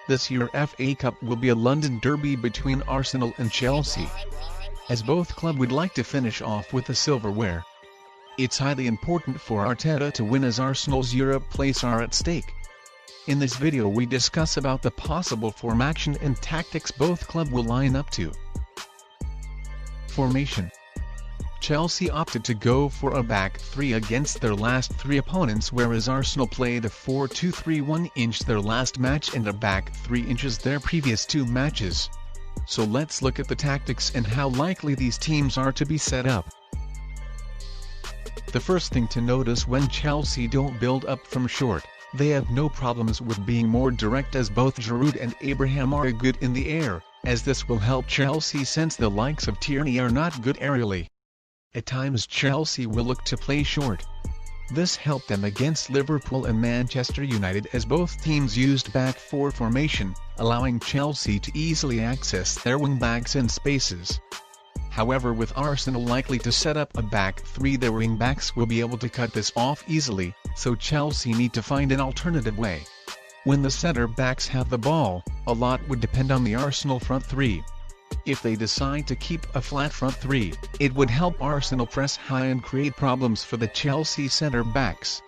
This year FA Cup will be a London derby between Arsenal and Chelsea, as both clubs would like to finish off with the silverware. It's highly important for Arteta to win as Arsenal's Europe place are at stake. In this video we discuss about the possible formation and tactics both clubs will line up to. Formation. Chelsea opted to go for a back three against their last three opponents, whereas Arsenal played a 4-2-3-1 their last match and a back 3 their previous two matches. So let's look at the tactics and how likely these teams are to be set up. The first thing to notice when Chelsea don't build up from short, they have no problems with being more direct, as both Giroud and Abraham are good in the air, as this will help Chelsea since the likes of Tierney are not good aerially. At times Chelsea will look to play short. This helped them against Liverpool and Manchester United, as both teams used back four formation, allowing Chelsea to easily access their wing-backs in spaces. However, with Arsenal likely to set up a back three, their wing-backs will be able to cut this off easily, so Chelsea need to find an alternative way. When the centre-backs have the ball, a lot would depend on the Arsenal front three. If they decide to keep a flat front three, it would help Arsenal press high and create problems for the Chelsea centre-backs.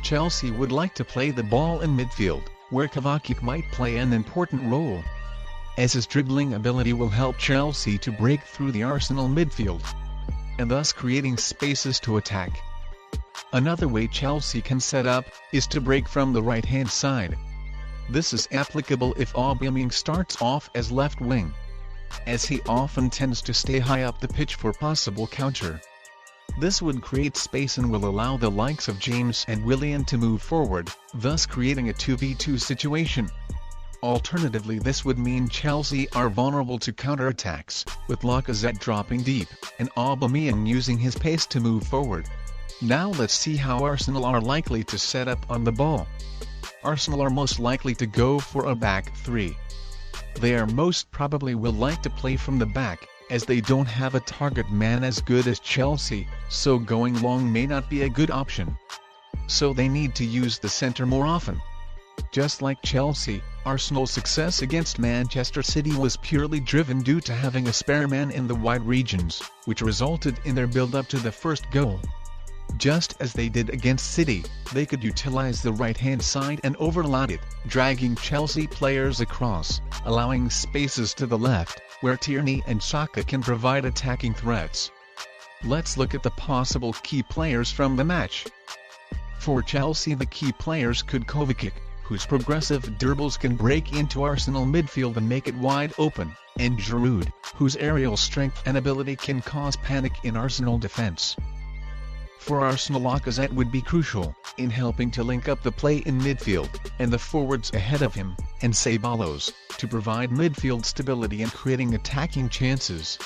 Chelsea would like to play the ball in midfield, where Facup might play an important role, as his dribbling ability will help Chelsea to break through the Arsenal midfield, and thus creating spaces to attack. Another way Chelsea can set up is to break from the right-hand side. This is applicable if Aubameyang starts off as left wing, as he often tends to stay high up the pitch for possible counter. This would create space and will allow the likes of James and Willian to move forward, thus creating a 2v2 situation. Alternatively, this would mean Chelsea are vulnerable to counter-attacks, with Lacazette dropping deep, and Aubameyang using his pace to move forward. Now let's see how Arsenal are likely to set up on the ball. Arsenal are most likely to go for a back three. They are most probably will like to play from the back, as they don't have a target man as good as Chelsea, so going long may not be a good option. So they need to use the centre more often. Just like Chelsea, Arsenal's success against Manchester City was purely driven due to having a spare man in the wide regions, which resulted in their build-up to the first goal. Just as they did against City, they could utilize the right-hand side and overload it, dragging Chelsea players across, allowing spaces to the left, where Tierney and Saka can provide attacking threats. Let's look at the possible key players from the match. For Chelsea, the key players could Kovacic, whose progressive dribbles can break into Arsenal midfield and make it wide open, and Giroud, whose aerial strength and ability can cause panic in Arsenal defense. For Arsenal, Lacazette would be crucial in helping to link up the play in midfield, and the forwards ahead of him, and Ceballos, to provide midfield stability and creating attacking chances.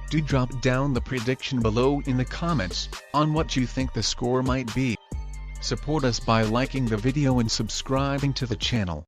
Do drop down the prediction below in the comments on what you think the score might be. Support us by liking the video and subscribing to the channel.